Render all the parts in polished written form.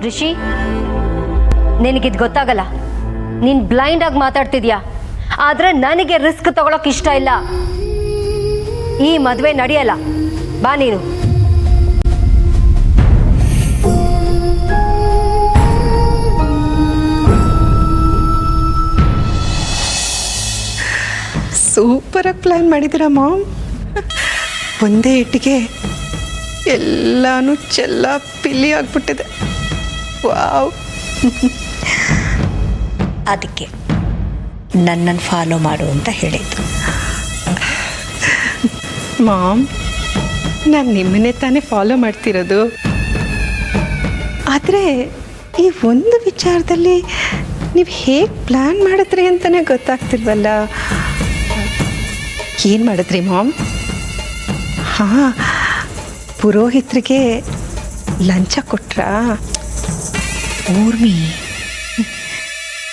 ರಿಷಿ, ನಿನಗಿದು ಗೊತ್ತಾಗಲ್ಲ. ನೀನು ಬ್ಲೈಂಡ್ ಆಗಿ ಮಾತಾಡ್ತಿದ್ಯಾ, ಆದ್ರೆ ನನಗೆ ರಿಸ್ಕ್ ತಗೊಳಕ್ ಇಷ್ಟ ಇಲ್ಲ. ಈ ಮದುವೆ ನಡೆಯಲ್ಲ. ಬಾ ನೀನು. ಸೂಪರಾಗಿ ಪ್ಲ್ಯಾನ್ ಮಾಡಿದ್ದೀರಾ ಮಾಮ್. ಒಂದೇ ಇಟ್ಟಿಗೆ ಎಲ್ಲಾನು ಚೆಲ್ಲ ಪಿಲ್ಲಿ ಆಗ್ಬಿಟ್ಟಿದೆ. ವಾವ್. ಅದಕ್ಕೆ ನನ್ನನ್ನು ಫಾಲೋ ಮಾಡು ಅಂತ ಹೇಳಿದ್ದು. ಮಾಮ್, ನಾನು ನಿಮ್ಮನ್ನೇ ತಾನೇ ಫಾಲೋ ಮಾಡ್ತಿರೋದು. ಆದರೆ ಈ ಒಂದು ವಿಚಾರದಲ್ಲಿ ನೀವು ಹೇಗೆ ಪ್ಲ್ಯಾನ್ ಮಾಡಿದ್ರಿ ಅಂತಲೇ ಗೊತ್ತಾಗ್ತಿಲ್ವಲ್ಲ. ಏನು ಮಾಡಿದ್ರಿ ಮಾಮ್? ಹಾಂ, ಪುರೋಹಿತರಿಗೆ ಲಂಚ ಕೊಟ್ರಾ? ಊರ್ಮಿ,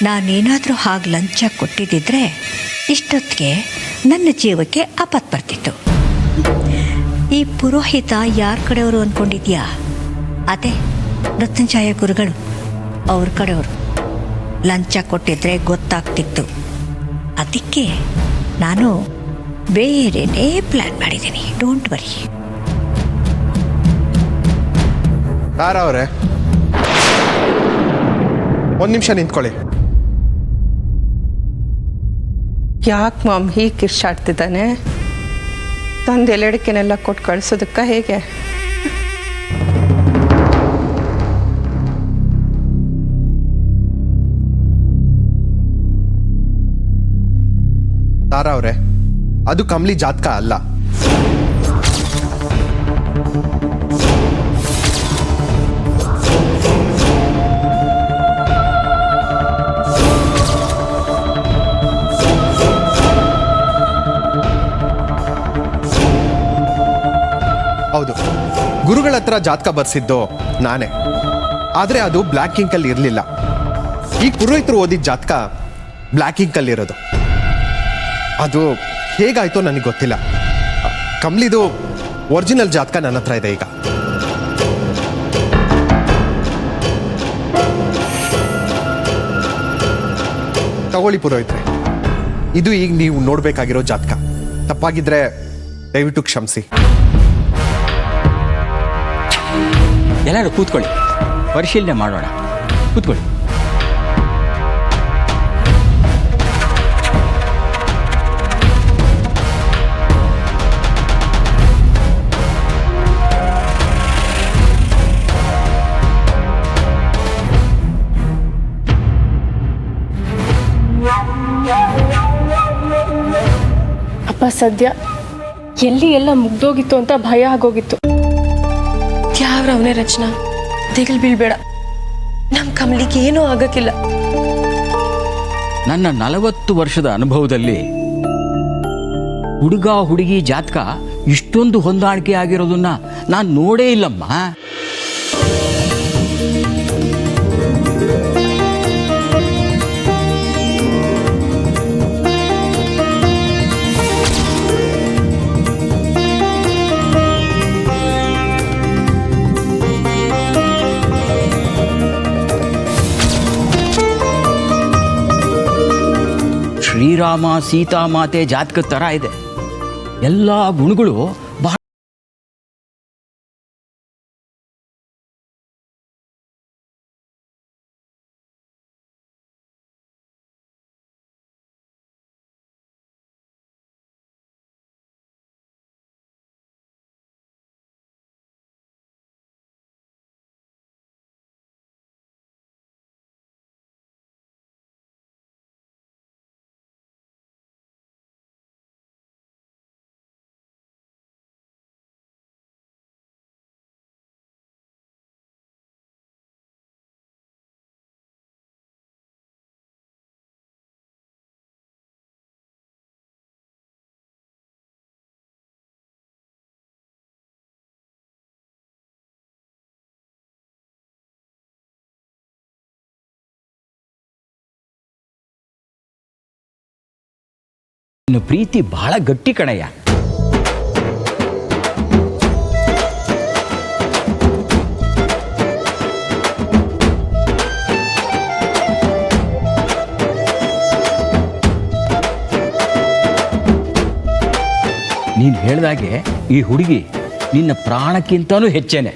ನಾನೇನಾದರೂ ಹಾಗೆ ಲಂಚ ಕೊಟ್ಟಿದ್ದಿದ್ರೆ ಇಷ್ಟೊತ್ತಿಗೆ ನನ್ನ ಜೀವಕ್ಕೆ ಆಪತ್ತು ಬರ್ತಿತ್ತು. ಈ ಪುರೋಹಿತ ಯಾರ ಕಡೆಯವರು ಅಂದ್ಕೊಂಡಿದ್ಯಾ? ಅದೇ ಮೃತ್ಯುಂಜಯ ಗುರುಗಳು, ಅವ್ರ ಕಡೆಯವರು. ಲಂಚ ಕೊಟ್ಟಿದ್ರೆ ಗೊತ್ತಾಗ್ತಿತ್ತು. ಅದಕ್ಕೆ ನಾನು ಬೇರೆನೇ ಪ್ಲ್ಯಾನ್ ಮಾಡಿದ್ದೀನಿ. Don't worry. ತಾರಾ ಅವರೇ, ಒಂದು ನಿಮಿಷ ನಿಂತ್ಕೊಳ್ಳಿ. ಯಾಕೆ ಮಾಮ್ ಹೀಗೆ ಕಿರ್ಚಾಡ್ತಿದ್ದಾನೆ? ತಂದು ಎಲ್ಲೆಡಕ್ಕೆನೆಲ್ಲ ಕೊಟ್ಟು ಕಳಿಸೋದಕ್ಕ ಹೇಗೆ? ತಾರಾ ಅವರೇ, ಅದು ಕಮ್ಲಿ ಜಾತಕ ಅಲ್ಲ. ಹೌದು, ಗುರುಗಳ ಹತ್ರ ಜಾತಕ ಬರ್ಸಿದ್ದು ನಾನೇ. ಆದರೆ ಅದು ಬ್ಲ್ಯಾಕ್ ಇಂಕಲ್ಲಿ ಇರಲಿಲ್ಲ. ಈ ಪುರೋಹಿತರು ಓದಿದ ಜಾತಕ ಬ್ಲ್ಯಾಕ್ ಇಂಕಲ್ಲಿ ಇರೋದು. ಅದು ಹೇಗಾಯ್ತೋ ನನಗೆ ಗೊತ್ತಿಲ್ಲ. ಕಮ್ಲಿದು ಒರಿಜಿನಲ್ ಜಾತಕ ನನ್ನ ಹತ್ರ ಇದೆ ಈಗ. ತಗೊಳ್ಳಿ ಪುರೋಹಿತ್ರೆ, ಇದು ಈಗ ನೀವು ನೋಡ್ಬೇಕಾಗಿರೋ ಜಾತಕ. ತಪ್ಪಾಗಿದ್ರೆ ದಯವಿಟ್ಟು ಕ್ಷಮಿಸಿ. ಎಲ್ಲರೂ ಕೂತ್ಕೊಳ್ಳಿ, ಪರಿಶೀಲನೆ ಮಾಡೋಣ. ಕೂತ್ಕೊಳ್ಳಿ. ಅಪ್ಪ, ಸದ್ಯ ಎಲ್ಲಿ ಎಲ್ಲ ಮುಗ್ದೋಗಿತ್ತು ಅಂತ ಭಯ ಆಗೋಗಿತ್ತು. ಯಾವ್ರ ಅವನೇ ರಚನಾ, ದಿಗಿಲ್ ಬೀಳ್ಬೇಡ. ನಮ್ಮ ಕಮಲಿಗೆ ಏನೂ ಆಗಕ್ಕಿಲ್ಲ. ನನ್ನ 40 ವರ್ಷದ ಅನುಭವದಲ್ಲಿ ಹುಡುಗ ಹುಡುಗಿ ಜಾತಕ ಇಷ್ಟೊಂದು ಹೊಂದಾಣಿಕೆ ಆಗಿರೋದನ್ನ ನಾನು ನೋಡೇ ಇಲ್ಲಮ್ಮ. ಶ್ರೀರಾಮ ಸೀತಾಮಾತೆ ಜಾತಕ ಥರ ಇದೆ. ಎಲ್ಲ ಗುಣಗಳು ಬಹಳ. ಇನ್ನು ಪ್ರೀತಿ ಬಹಳ ಗಟ್ಟಿ ಕಣಯ್ಯ. ಹೇಳ್ದಾಗೆ ಈ ಹುಡುಗಿ ನಿನ್ನ ಪ್ರಾಣಕ್ಕಿಂತನೂ ಹೆಚ್ಚೇನೆ.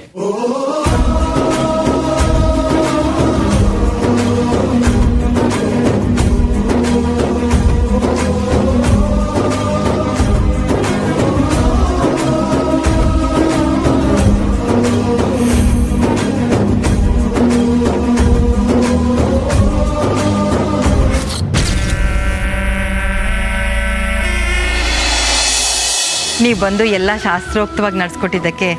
ನೀವು ಬಂದು ಎಲ್ಲ ಶಾಸ್ತ್ರೋಕ್ತವಾಗಿ ನಡೆಸ್ಕೊಟ್ಟಿದ್ದಕ್ಕೆ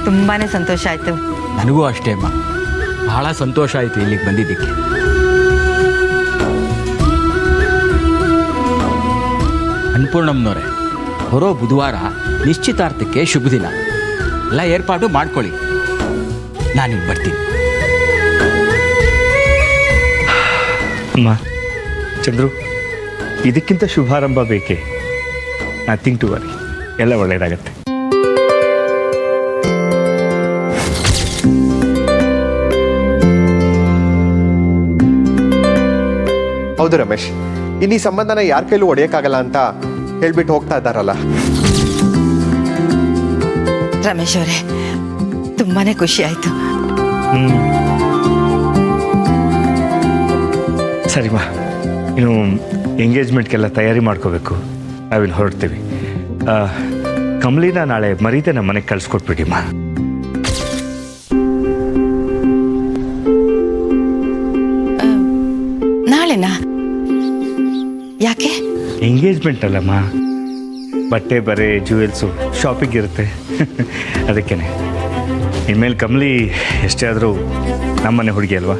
ತುಂಬಾ ಸಂತೋಷ ಆಯಿತು. ನನಗೂ ಅಷ್ಟೇ ಅಮ್ಮ, ಬಹಳ ಸಂತೋಷ ಆಯಿತು ಇಲ್ಲಿಗೆ ಬಂದಿದ್ದಕ್ಕೆ. ಅನ್ನಪೂರ್ಣಮ್ಮನವರೇ, ಬರೋ ಬುಧವಾರ ನಿಶ್ಚಿತಾರ್ಥಕ್ಕೆ ಶುಭ ದಿನ. ಎಲ್ಲ ಏರ್ಪಾಡು ಮಾಡ್ಕೊಳ್ಳಿ, ನಾನಿಲ್ಲಿ ಬರ್ತೀನಿ. ಅಮ್ಮ, ಚಂದ್ರು, ಇದಕ್ಕಿಂತ ಶುಭಾರಂಭ ಬೇಕೇ? ನಥಿಂಗ್ ಟು ವರಿ, ಎಲ್ಲ ಒಳ್ಳೆಯದಾಗತ್ತೆ. ಹೌದು ರಮೇಶ್, ಇನ್ನು ಈ ಸಂಬಂಧನ ಯಾರ ಕೈಲೂ ಒಡೆಯಕ್ಕಾಗಲ್ಲ ಅಂತ ಹೇಳ್ಬಿಟ್ಟು ಹೋಗ್ತಾ ಇದ್ದಾರಲ್ಲ. ರಮೇಶ್ ಅವರೇ, ತುಂಬಾ ಖುಷಿ ಆಯಿತು. ಸರಿಮಾ, ಇನ್ನು ಎಂಗೇಜ್ಮೆಂಟ್ಗೆಲ್ಲ ತಯಾರಿ ಮಾಡ್ಕೋಬೇಕು. ನಾವಿನ್ನು ಹೊರಡ್ತೀವಿ. ಕಮಲಿನ ನಾಳೆ ಮರೀದೆ ನಮ್ಮ ಮನೆಗೆ ಕಳಿಸ್ಕೊಟ್ಬಿಡಿಮ್ಮ. ನಾಳೆನಾ? ಯಾಕೆ? ಎಂಗೇಜ್ಮೆಂಟ್ ಅಲ್ಲಮ್ಮ, ಬಟ್ಟೆ ಬರೆ ಜ್ಯುವೆಲ್ಸು ಶಾಪಿಂಗ್ ಇರುತ್ತೆ. ಅದಕ್ಕೇನೆ. ಇನ್ಮೇಲೆ ಕಮಲಿ ಎಷ್ಟೇ ಆದರೂ ನಮ್ಮನೆ ಹುಡುಗಿ ಅಲ್ವಾ?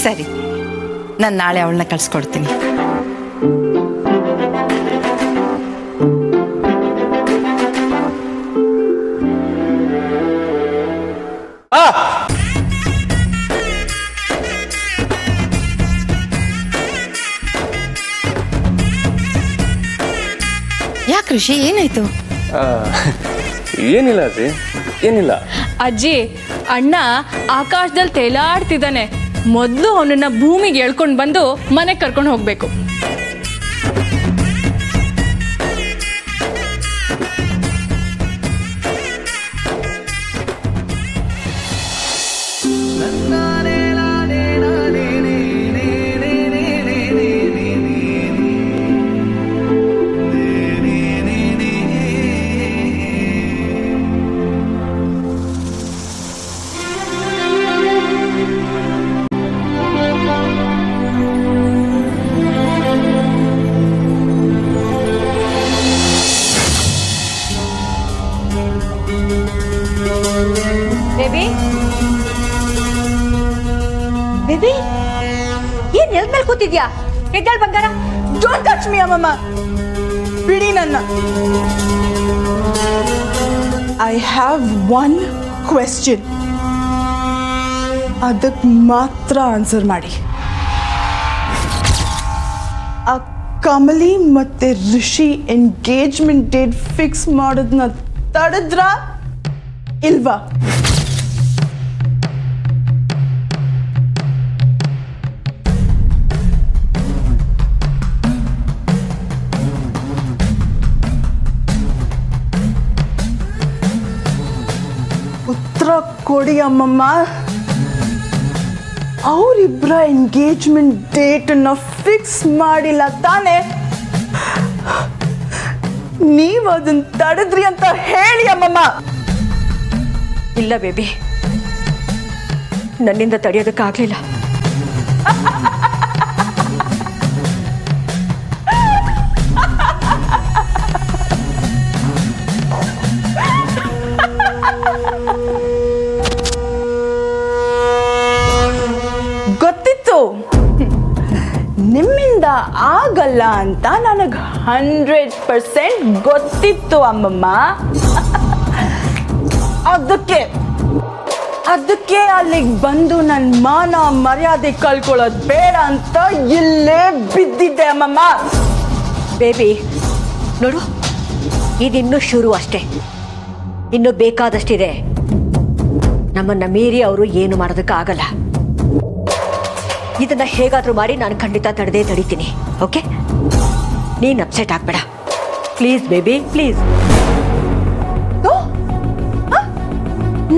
ಸರಿ, ನಾನು ನಾಳೆ ಅವಳನ್ನ ಕಳಿಸ್ಕೊಡ್ತೀನಿ. ಯಾಕೆ ಋಷಿ, ಏನಾಯ್ತು? ಏನಿಲ್ಲ ಅಜ್ಜಿ, ಏನಿಲ್ಲ. ಅಜ್ಜಿ, ಅಣ್ಣ ಆಕಾಶದಲ್ಲಿ ತೇಲಾಡ್ತಿದ್ದಾನೆ. ಮೊದಲು ಅವನನ್ನ ಭೂಮಿಗೆ ಎಳ್ಕೊಂಡು ಬಂದು ಮನೆಗೆ ಕರ್ಕೊಂಡು ಹೋಗ್ಬೇಕು. ಬೇಬಿ, ಬೇಬಿ, ಏನ್ ಎಲ್ ಮೇಲೆ ಕೂತಿದ್ಯಾ? ಎದ್ದೇಳ್ ಬಂಗಾರ. ಡೋಂಟ್ ಟಚ್ ಮೀ ಅಮ್ಮಮ್ಮ, ಬಿಡಿ ನನ್ನ. ಐ ಹ್ಯಾವ್ ಒನ್ ಕ್ವೆಶ್ಚನ್, ಅದಕ್ಕೆ ಮಾತ್ರ ಆನ್ಸರ್ ಮಾಡಿ. ಆ ಕಮಲಿ ಮತ್ತೆ ಋಷಿ ಎಂಗೇಜ್ಮೆಂಟ್ ಡೇಟ್ ಫಿಕ್ಸ್ ಮಾಡೋದನ್ನ ತಡೆದ್ರ ಇಲ್ವಾ? ಉತ್ತರ ಕೊಡಿ ಅಮ್ಮಮ್ಮ. ಅವರಿಬ್ಬರ ಎಂಗೇಜ್ಮೆಂಟ್ ಡೇಟನ್ನು ಫಿಕ್ಸ್ ಮಾಡಿಲ್ಲ ತಾನೆ? ನೀವು ಅದನ್ನ ತಡೆದ್ರಿ ಅಂತ ಹೇಳಿ ಅಮ್ಮಮ್ಮ. ಇಲ್ಲ ಬೇಬಿ, ನನ್ನಿಂದ ತಡೆಯೋದಕ್ಕಾಗ್ಲಿಲ್ಲ. ಗೊತ್ತಿತ್ತು ನಿಮ್ಮಿಂದ ಆಗಲ್ಲ ಅಂತ, ನನಗೆ 100% ಗೊತ್ತಿತ್ತು ಅಮ್ಮಮ್ಮ. ಅದಕ್ಕೆ ಅಲ್ಲಿಗೆ ಬಂದು ನನ್ನ ಮಾನ ಮರ್ಯಾದೆ ಕಳ್ಕೊಳ್ಳೋದು ಬೇಡ ಅಂತ ಇಲ್ಲೇ ಬಿದ್ದಿದ್ದೆ ಅಮ್ಮಮ್ಮ. ಬೇಬಿ ನೋಡು, ಇದಿನ್ನೂ ಶುರು ಅಷ್ಟೇ, ಇನ್ನು ಬೇಕಾದಷ್ಟಿದೆ. ನಮ್ಮನ್ನ ಮೀರಿ ಅವರು ಏನು ಮಾಡೋದಕ್ಕಾಗಲ್ಲ. ಇದನ್ನ ಹೇಗಾದ್ರೂ ಮಾಡಿ ನಾನು ಖಂಡಿತ ತಡಿತೀನಿ. ಓಕೆ, ನೀನ್ ಅಪ್ಸೆಟ್ ಆಗ್ಬೇಡ ಪ್ಲೀಸ್ ಬೇಬಿ, ಪ್ಲೀಸ್.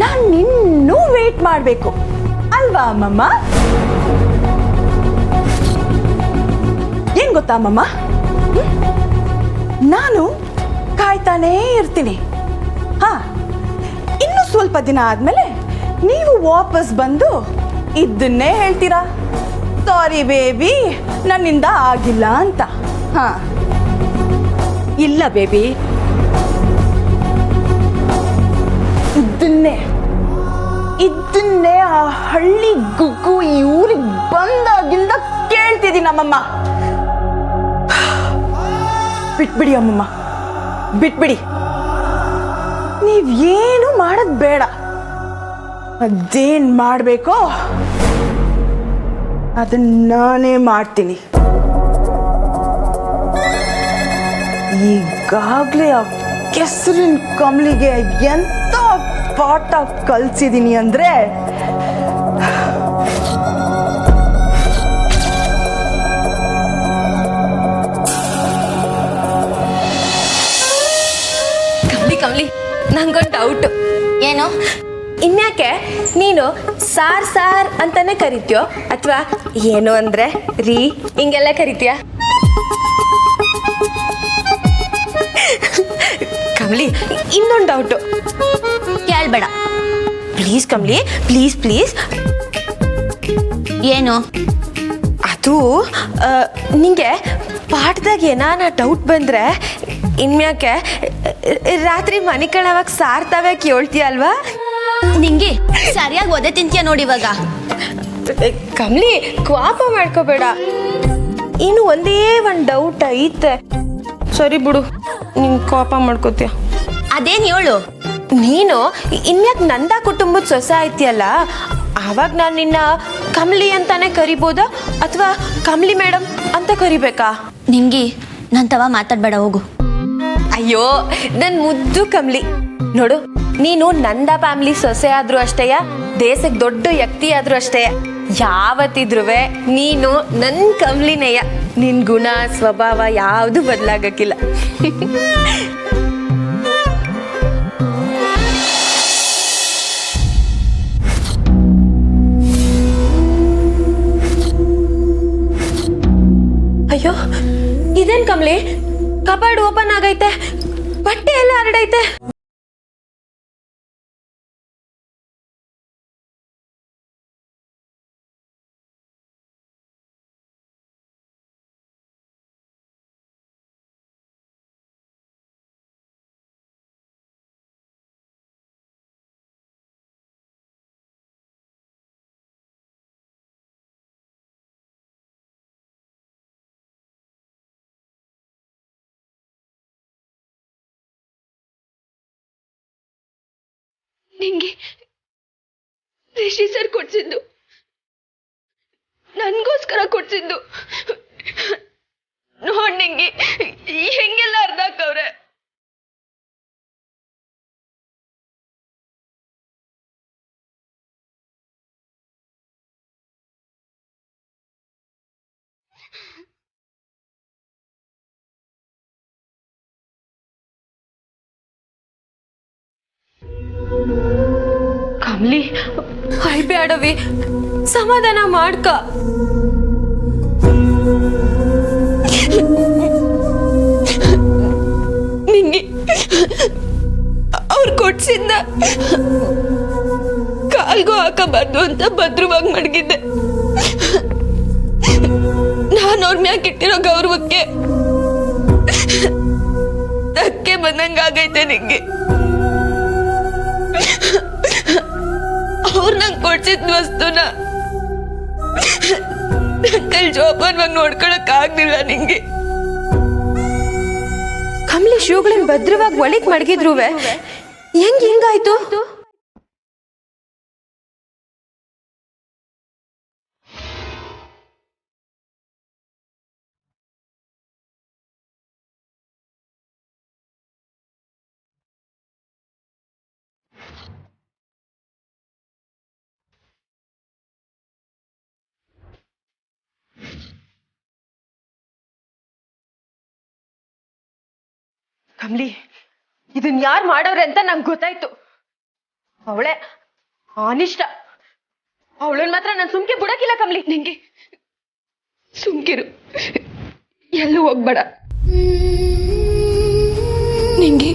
ನಾನು ಇನ್ನೂ ವೇಟ್ ಮಾಡಬೇಕು ಅಲ್ವಾ ಅಮ್ಮಮ್ಮ? ಏನ್ ಗೊತ್ತಾ ಅಮ್ಮಮ್ಮ, ನಾನು ಕಾಯ್ತಾನೇ ಇರ್ತೀನಿ. ಹಾ, ಇನ್ನು ಸ್ವಲ್ಪ ದಿನ ಆದ್ಮೇಲೆ ನೀವು ವಾಪಸ್ ಬಂದು ಇದನ್ನೇ ಹೇಳ್ತೀರಾ, ಸಾರಿ ಬೇಬಿ ನನ್ನಿಂದ ಆಗಿಲ್ಲ ಅಂತ. ಹಾ, ಇಲ್ಲ ಬೇಬಿ, ಇದನ್ನೇ ಆ ಹಳ್ಳಿ ಗುಗ್ಗು ಈ ಊರಿಗೆ ಬಂದಾಗಿಂದ ಕೇಳ್ತಿದ್ದೀನಿ ಅಮ್ಮಮ್ಮ. ಬಿಟ್ಬಿಡಿ ಅಮ್ಮಮ್ಮ, ಬಿಟ್ಬಿಡಿ. ನೀವೇನು ಮಾಡೋದ್ ಬೇಡ. ಅದೇನ್ ಮಾಡ್ಬೇಕೋ ಅದನ್ನ ನಾನೇ ಮಾಡ್ತೀನಿ. ಈಗಾಗ್ಲೇ ಆ ಕೆಸರಿನ ಕಮಲಿಗೆ ಎಂತ ಪಾಠ ಕಲ್ಸಿದೀನಿ ಅಂದ್ರೆ ಕಮ್ಲಿ ನಂಗೊಂದು ಡೌಟ್. ಏನು? ಇನ್ಯಾಕೆ ನೀನು ಸಾರ್ ಅಂತಾನೆ ಕರಿತೀಯೋ ಅಥವಾ ಏನು ಅಂದ್ರೆ ರೀ ಹಿಂಗೆಲ್ಲ ಕರಿತೀಯ? ಕಮ್ಲಿ, ಇನ್ನೊಂದು ಡೌಟು. ಕೇಳ್ಬೇಡ ಪ್ಲೀಸ್ ಕಮ್ಲಿ, ಪ್ಲೀಸ್. ಏನು? ಅದು ನಿಂಗೆ ಪಾಠದಾಗ ಏನಾನ ಡೌಟ್ ಬಂದ್ರೆ ಇನ್ಮ್ಯಾಕೆ ರಾತ್ರಿ ಮನೆ ಕಣವಾಗ ಸಾರ್ತಾವೆ ಕೇಳ್ತೀಯ ಅಲ್ವಾ? ನಿಂಗೆ ಸರಿಯಾಗಿ ಒದೆ ತಿಂತೀಯ ನೋಡಿ ಇವಾಗ. ಕಮ್ಲಿ, ಕೋಪ ಮಾಡ್ಕೋಬೇಡ. ಇನ್ನು ಒಂದೇ ಒಂದು ಡೌಟ್ ಐತೆ. ಸರಿ ಬಿಡು, ನಿನ್ ಕೋಪ ಮಾಡ್ಕೋತೀಯ. ಅದೇನ್ ಹೇಳು. ನೀನು ಇನ್ಯಾಕೆ ನಂದ ಕುಟುಂಬದ ಸೊಸೆ ಐತಿಯಲ್ಲ, ಆವಾಗ ನಾನು ನಿನ್ನ ಕಮ್ಲಿ ಅಂತಾನೆ ಕರಿಬೋದಾ ಅಥವಾ ಕಮ್ಲಿ ಮೇಡಮ್ ಅಂತ ಕರಿಬೇಕಾ? ನಿಂಗೆ ನನ್ ತವ ಮಾತಾಡ್ಬೇಡ, ಹೋಗು. ಅಯ್ಯೋ ನನ್ ಮುದ್ದು ಕಮ್ಲಿ, ನೋಡು ನೀನು ನಂದ ಫ್ಯಾಮಿಲಿ ಸೊಸೆ ಆದ್ರೂ ಅಷ್ಟೇಯ, ದೇಶಕ್ಕೆ ದೊಡ್ಡ ವ್ಯಕ್ತಿ ಆದ್ರೂ ಅಷ್ಟೇ, ಯಾವತ್ತಿದ್ರೂ ನೀನು ನನ್ ಕಮ್ಲಿನೇಯ. ನಿನ್ ಗುಣ ಸ್ವಭಾವ ಯಾವುದು ಬದಲಾಗಕ್ಕಿಲ್ಲ. ಅಯ್ಯೋ ಇದೇನ್ ಕಮ್ಲಿ, ಕಬಾರ್ಡ್ ಓಪನ್ ಆಗೈತೆ, ಬಟ್ಟೆ ಎಲ್ಲ ಹರಡೈತೆ. ನಿಂಗೆ ರಿಷಿ ಸರ್ ಕೊಡ್ಸಿದ್ದು, ನನ್ಗೋಸ್ಕರ ಕೊಡ್ಸಿದ್ದು ನೋಡ್ ನಿಂಗೆ ಹೆಂಗೆಲ್ಲ ಅರ್ಧಾಕವ್ರೆ. ಕಮ್ಲಿ, ಅಳ್ಬೇಡವಿ, ಸಮಾಧಾನ ಮಾಡ್ಕ. ನಿಂಗೆ ಅವ್ರು ಕೊಡ್ಸಿದ್ನ ಕಾಲ್ಗೂ ಹಾಕಬಾರ್ದು ಅಂತ ಭದ್ರವಾಗಿ ಮಡಗಿದ್ದೆ. ನಾನು ಅವ್ರ ಮ್ಯಾಕ್ ಇಟ್ಟಿರೋ ಗೌರವಕ್ಕೆ ಧಕ್ಕೆ ಬಂದಂಗಾಗೈತೆ ನಿಂಗೆ. ಅವ್ರು ನಂಗೆ ಕೊಡ್ಸಿದ್ ವಸ್ತುನ ಕೈ ಜೋಪಾನವಾಗಿ ನೋಡ್ಕೊಳಕ್ ಆಗ್ಲಿಲ್ಲ ನಿಂಗೆ. ಕಮಲಿ ಶೂಗಳನ್ನ ಭದ್ರವಾಗಿ ಒಳಗ್ ಮಡಗಿದ್ರು ಹೆಂಗಾಯ್ತು? ಕಮ್ಲಿ ಇದನ್ ಯಾರು ಮಾಡವ್ರೆ ಅಂತ ನಂಗೆ ಗೊತ್ತಾಯ್ತು. ಅವಳೆ ಅನಿಷ್ಟ. ಅವಳನ್ ಮಾತ್ರ ನಾನು ಸುಮ್ಕೆ ಬಿಡಕ್ಕಿಲ್ಲ ಕಮ್ಲಿ. ನಿಂಗೆ ಸುಮ್ಕಿರು, ಎಲ್ಲೂ ಹೋಗ್ಬೇಡ. ನಿಂಗೆ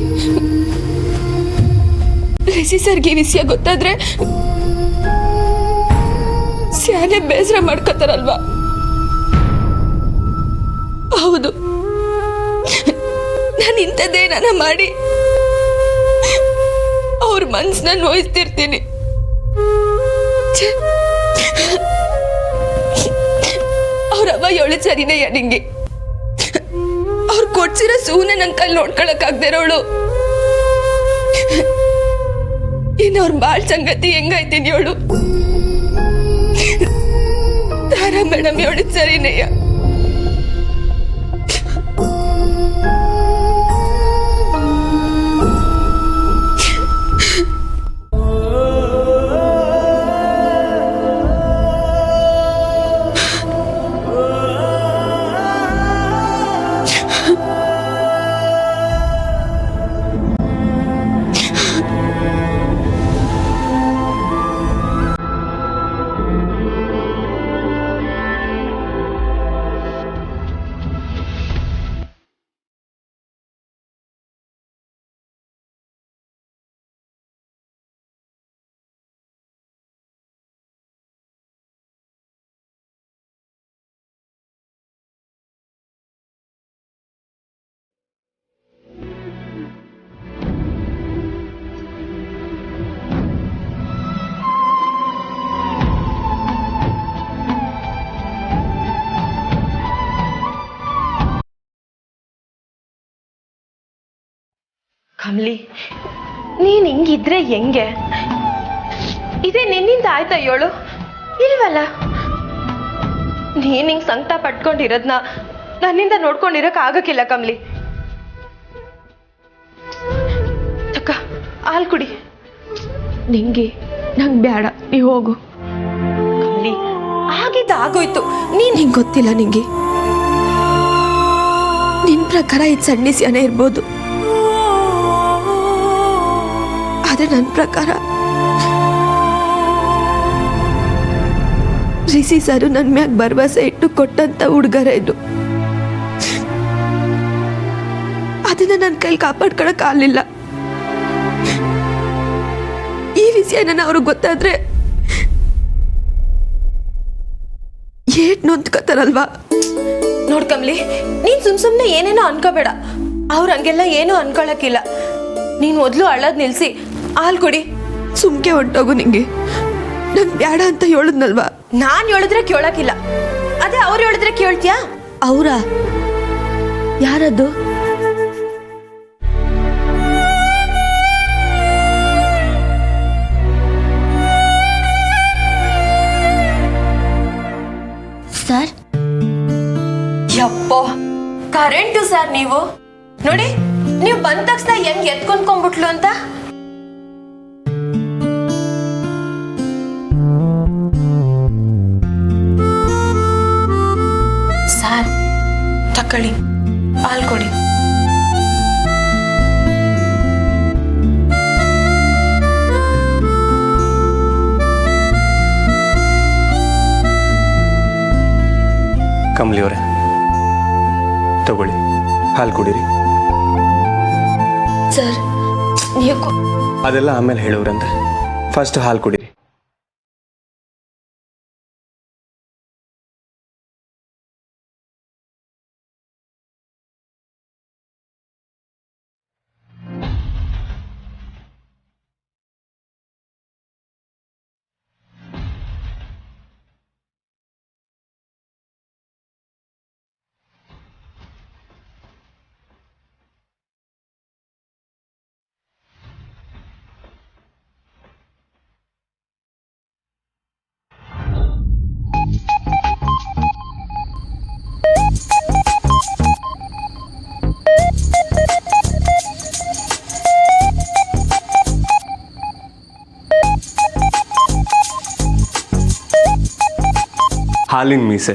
ರಿಷಿ ಸರ್ಗೆ ವಿಷಯ ಗೊತ್ತಾದ್ರೆ ಸ್ಯಾನೆ ಬೇಸರ ಮಾಡ್ಕೋತಾರಲ್ವಾ? ಹೌದು, ನಾನು ಇಂಥದ್ದೇನ ಮಾಡಿ ಅವ್ರ ಮನ್ಸನ್ನ ನೋಯಿಸ್ತಿರ್ತೀನಿ. ಅವ್ರವ್ವ ಹೇಳು ಸರಿನಯ್ಯ ನಿಂಗೆ. ಅವ್ರು ಕೊಡ್ಸಿರೋ ಸೂನ ನನ್ ಕೈಲಿ ನೋಡ್ಕೊಳಕ್ಕಾಗ್ದೇ ಇರೋಳು. ಇನ್ನು ಅವ್ರ ಬಾಳ್ ಸಂಗತಿ ಹೆಂಗಾಯ್ತೀನಿ ಹೇಳು? ತಾರಾ ಮೇಡಮ್ ಹೇಳು ಸರಿನಯ್ಯ. ಕಮ್ಲಿ, ನೀನ್ ಹಿಂಗಿದ್ರೆ ಹೆಂಗೆ? ಇದೇ ನಿನ್ನಿಂದ ಆಯ್ತಾ ಹೇಳು? ಇಲ್ವಲ್ಲ. ನೀನ್ ಹಿಂಗ್ ಸಂಕಟ ಪಟ್ಕೊಂಡಿರೋದ್ನ ನನ್ನಿಂದ ನೋಡ್ಕೊಂಡಿರಕ್ ಆಗಕ್ಕಿಲ್ಲ ಕಮ್ಲಿ. ಅಕ್ಕ, ಹಾಲ್ ಕುಡಿ. ನಿಂಗೆ ನಂಗ್ ಬೇಡ, ನೀ ಹೋಗು. ಕಮ್ಲಿ, ಆಗಿದ್ದ ಆಗೋಯ್ತು. ನಿಂಗೆ ಗೊತ್ತಿಲ್ಲ ನಿಂಗೆ. ನಿನ್ ಪ್ರಕಾರ ಇದು ಸಣ್ಣ ಸ್ಯಾನೆ ಇರ್ಬೋದು, ಆದ್ರೆ ನನ್ನ ಪ್ರಕಾರ ರಿಷಿ ಸರು ನನ್ನ ಮ್ಯಾಗ ಭರವಸೆ ಇಟ್ಟು ಕೊಟ್ಟಂತ ಹುಡುಗರ ಇದು. ಅದನ್ನ ನನ್ನ ಕೈಲಿ ಕಾಪಾಡ್ಕೊಳಕ್ ಆಗ್ಲಿಲ್ಲ. ಈ ವಿಷಯ ನನ್ನ ಅವ್ರಿಗೆ ಗೊತ್ತಾದ್ರೆ ಏಟ್ ನೊಂದ್ಕೋತಾರಲ್ವಾ? ನೋಡ್ ಕಮ್ಲಿ, ನೀನ್ ಸುಮ್ನೆ ಏನೇನೋ ಅನ್ಕೋಬೇಡ. ಅವ್ರ ಹಂಗೆಲ್ಲ ಏನೂ ಅನ್ಕೊಳಕ್ಕಿಲ್ಲ. ನೀನ್ ಮೊದ್ಲು ಅಳೋದ್ ನಿಲ್ಸಿ ಹಾಲ್ ಕುಡಿ. ಸುಮ್ಕೆ ಹೊಂಟೋಗು. ನಿಂಗೆ ನಂಗೆ ಬೇಡ ಅಂತ ಹೇಳಿದ್ನಲ್ವಾ? ನಾನ್ ಹೇಳಿದ್ರೆ ಕೇಳಕ್ಕಿಲ್ಲ, ಅದೇ ಅವ್ರು ಹೇಳಿದ್ರೆ ಕೇಳ್ತೀಯಾ? ಅವರ ಯಾರದ್ದು? ಸರ್, ಯಪ್ಪೋ, ಕರೆಂಟು ಸರ್ ನೀವು ನೋಡಿ. ನೀವು ಬಂದ ತಕ್ಷಣ ಹೆಂಗ್ ಎತ್ಕೊಂಡ್ಕೊಂಡ್ಬಿಟ್ಲು ಅಂತ. ಸರ್ ತಕೊಳ್ಳಿ, ಹಾಲ್ ಕೊಡಿ. ಕಮಲಿ ಅವರೇ, ತಗೊಳ್ಳಿ, ಹಾಲು ಕುಡೀರಿ. ಸರ್ ನೀವು ಅದೆಲ್ಲ ಆಮೇಲೆ ಹೇಳೋರಂತೆ, ಫಸ್ಟ್ ಹಾಲು ಕುಡೀರಿ. ಹಾಲಿನ ಮೀಸೆ